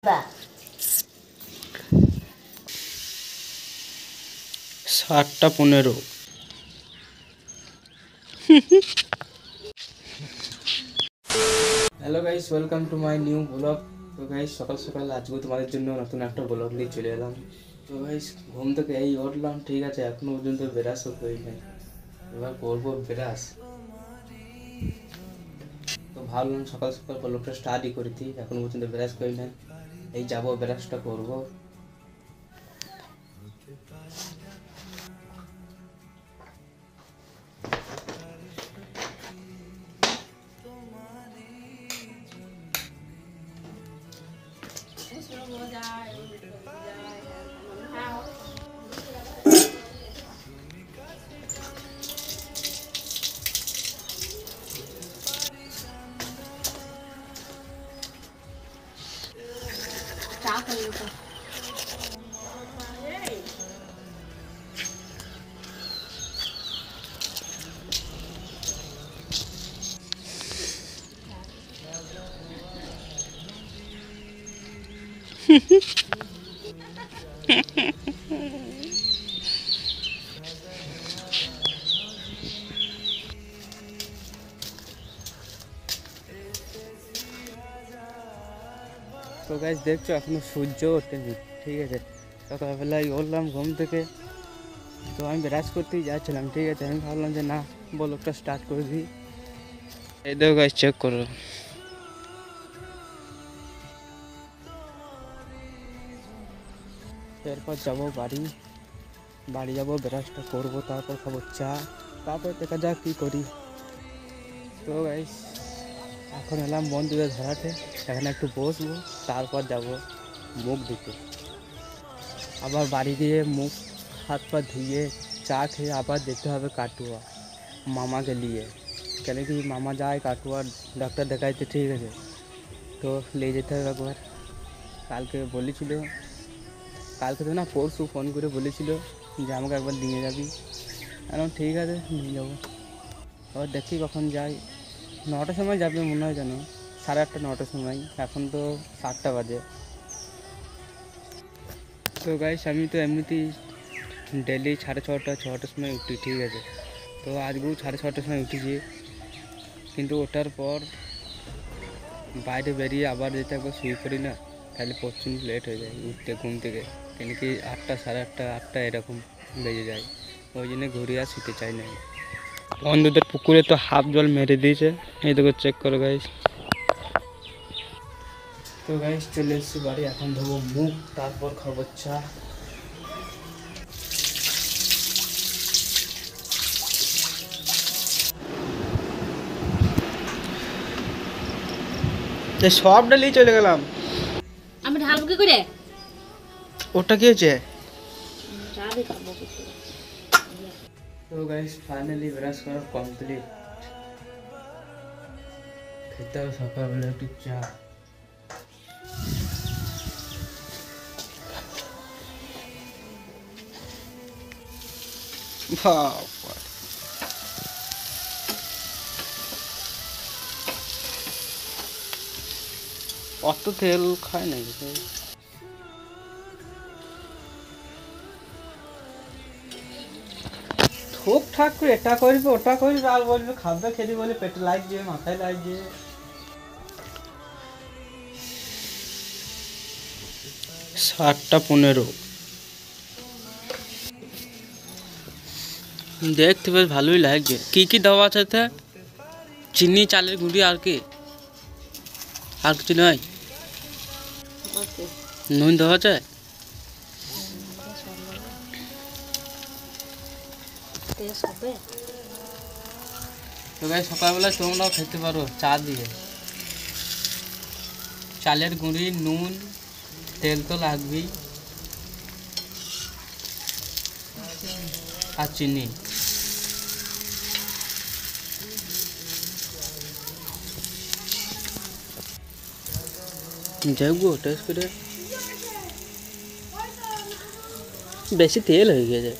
7:15। Hello guys, welcome to my new blog. তো guys, সকাল সকাল আজকে তোমাদের জন্য নতুন একটা ব্লগ নিয়ে চলে এলাম। তো গাইস, ঘুম থেকে এই উঠলাম, ঠিক আছে, এখনো পর্যন্ত ব্রাশও করি নাই। এবার করবো ব্রাশ। তো ভাবলাম সকাল সকাল ব্লগটা স্টার্টই করে দিই, এখনো পর্যন্ত ব্রাশ করি নাই। এই যাবো, ব্রাশটা করবো। তো গাইস, দেখছো এখনো সূর্য ওঠেনি, ঠিক আছে। সকালবেলায় উঠলাম ঘুম থেকে, তো আমি ব্রাশ করতেই যাচ্ছিলাম, ঠিক আছে। আমি ভাবলাম যে না, ব্লগটা স্টার্ট করে দিই। এই দেখো গাইস, চেক করো। এরপর যাবো বাড়ি যাবো, ব্রাশটা করবো, তারপর খাবো চা, তারপর দেখা যাক কী করি। তো গাইস, এখন এলাম বন্ধুদের ধরাতে, এখানে একটু বসবো, তারপর যাব মুখ ধুতে। আবার বাড়ি দিয়ে মুখ হাত পা ধুয়ে চা খেয়ে আবার যেতে হবে কাটুয়া মামাকে নিয়ে। কেন কি মামা যায় কাটুয়া ডাক্তার দেখাইতে, ঠিক আছে। তো নিয়ে যেতে হবে একবার। কালকে তো না, পরশু ফোন করে বলেছিল যে আমাকে একবার নিয়ে যাবি। এখন ঠিক আছে, নিয়ে যাবো। আবার দেখি কখন যাই। 9টার সময় যাবে মনে হয়, যেন 8:30 9টার সময়। এখন তো 7টা বাজে। তো গাইস, আমি তো এমনিতেই ডেলি 6:30 সময় উঠি, ঠিক আছে। তো আজকেও 6:30 সময় উঠেছি, কিন্তু ওঠার পর বাইরে বেরিয়ে আবার যেতে একবার শুয়ে পড়ি না, তাহলে প্রচুর লেট হয়ে যায় উঠতে ঘুম থেকে। কেন কি 8টা 8:30 8টা এরকম বেজে যায়। ওই জন্য ঘুরে আর শুতে চাই না। বন্ধুদের পুকুরে তো হাফ জল মেরে দিয়েছে, এই দেখো, চেক করো গাইস। তো গাইস, চলে এসেছি বাড়ি, এখন ধোবো মুখ, তারপর খাবো চা। সব ডালি চলে গেলাম। আমি ঢালবো কি করে? ওটা কি হয়েছে? তো গাইস, ফাইনালি ব্রাশ করা কমপ্লিট। খেতে হবে সকালবেলা একটু চা। বাবা, অত তেল খায় না। ঠুকঠাক করে এটা করবে ওটা করবে, আর বলবে খাবে খেতে, বলে পেটে লাগছে, মাথায় লাগছে। 7:15। দেখতে বেশ ভালোই লাগছে। কি কি দেওয়া আছে এতে? চিনি, চালের গুঁড়ি, আর কি? আর কিছু নয়? নুন দেওয়া আছে? তো গাইস, সকালবেলা তোমরাও খেতে পারো চা দিয়ে। চালের গুঁড়ি, নুন, তেল তো লাগবেই, আর চিনি। দেখবো টেস্ট করে। বেশি তেল হয়ে গেছে।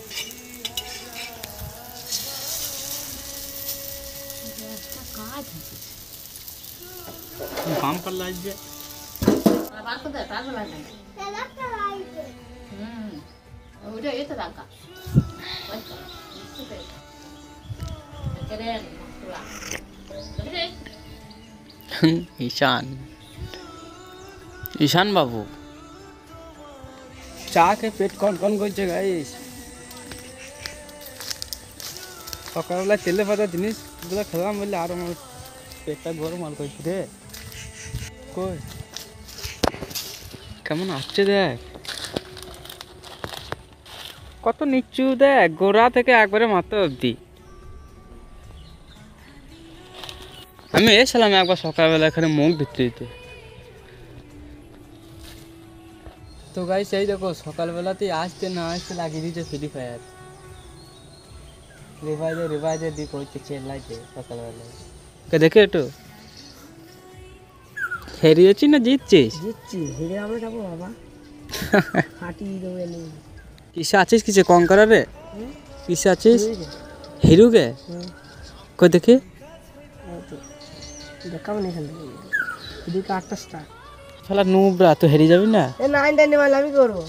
বাম্পার লাগছে। ঈশান ঈশান বাবু চা খেয়ে পেট কনকন করছে গাইস। সকালবেলা তেলে ভাজা জিনিসগুলো খেলাম বললে আর আমার পেটটা গরম আর করছি রে। কই কেমন আসছে দেখ, কত নিচু দেখ, গোড়া থেকে একবারে মাথা অবধি। আমি এসেছিলাম একবার সকালবেলা এখানে মুখ ধুতে দিতে। তো গাইস এই দেখো সকালবেলাতেই আসতে না আসতে লাগিয়ে দিচ্ছে ফ্রি ফায়ার। রিভাইজে দি করছে চেল্লাইছে সকালবেলায়। দেখে একটু হেরিয়েছি না জিতছিস? জিতছি, হেরে আমরা যাবো বাবা। ফাটিয়ে দেবো এনে। কিসে আছিস, কিসে কঙ্করারে কিসে আছিস? হিরুকে কই দেখি দেখাবো না এখান থেকে, এদিকে 8টা স্টার। শালা নুবরা, তো হেরে যাবি না। এ 9টা নেওয়ালে আমি করবো।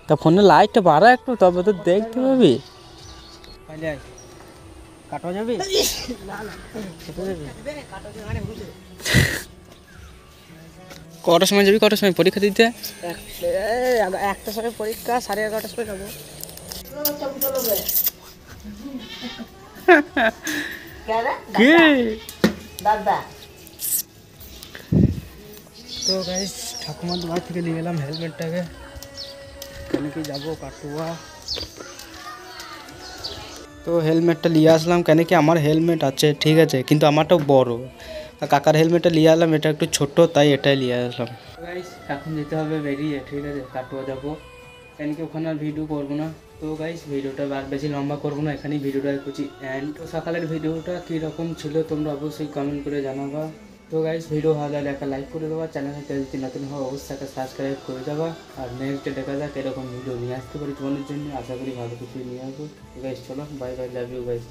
তা ফোনে লাইটটা বাড়া একটু, তবে তো দেখতে পাবি। কাটা যাবে না না, কটার সময় যাবি, কটার সময় পরীক্ষা দিতে? 1টার সময় পরীক্ষা, 11:30টার সময় যাবো। কি দাদা তো গাইস ঠাকুমার বাড়ি থেকে নিয়ে এলাম হেলমেটটাকে, কেন কি যাবো কাটুয়া। তো হেলমেটটা নিয়ে আসলাম কেন কি আমার হেলমেট আছে ঠিক আছে, কিন্তু আমারটাও বড়। আর কাকার হেলমেটটা নিয়ে আসলাম, এটা একটু ছোট, তাই এটাই নিয়ে আসলাম। গাইস এখন যেতে হবে বেরিয়ে, ঠিক আছে কাটুয়া যাবো, কেন কি ওখানে আর ভিডিও করবো না। তো গাইস ভিডিওটা আর বেশি লম্বা করবো না, এখানেই ভিডিওটা করছি অ্যান্ড। তো সকালের ভিডিওটা কীরকম ছিল তোমরা অবশ্যই কমেন্ট করে জানাবা। তো গাইস ভিডিও ভালো লাগলে একটা লাইক করে দেওয়া, চ্যানেলটা যদি নতুন হওয়া অবশ্যই একটা সাবস্ক্রাইব করে দেওয়া। আর নেক্সট দেখা যাক এরকম ভিডিও নিয়ে আসতে পারি তোমাদের জন্য, আশা করি ভালো কিছু নিয়ে আসবো। তো গাইস চলো bye bye, love you guys.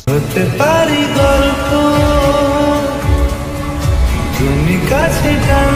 হতে পারি গল্প তুমি কাছে টান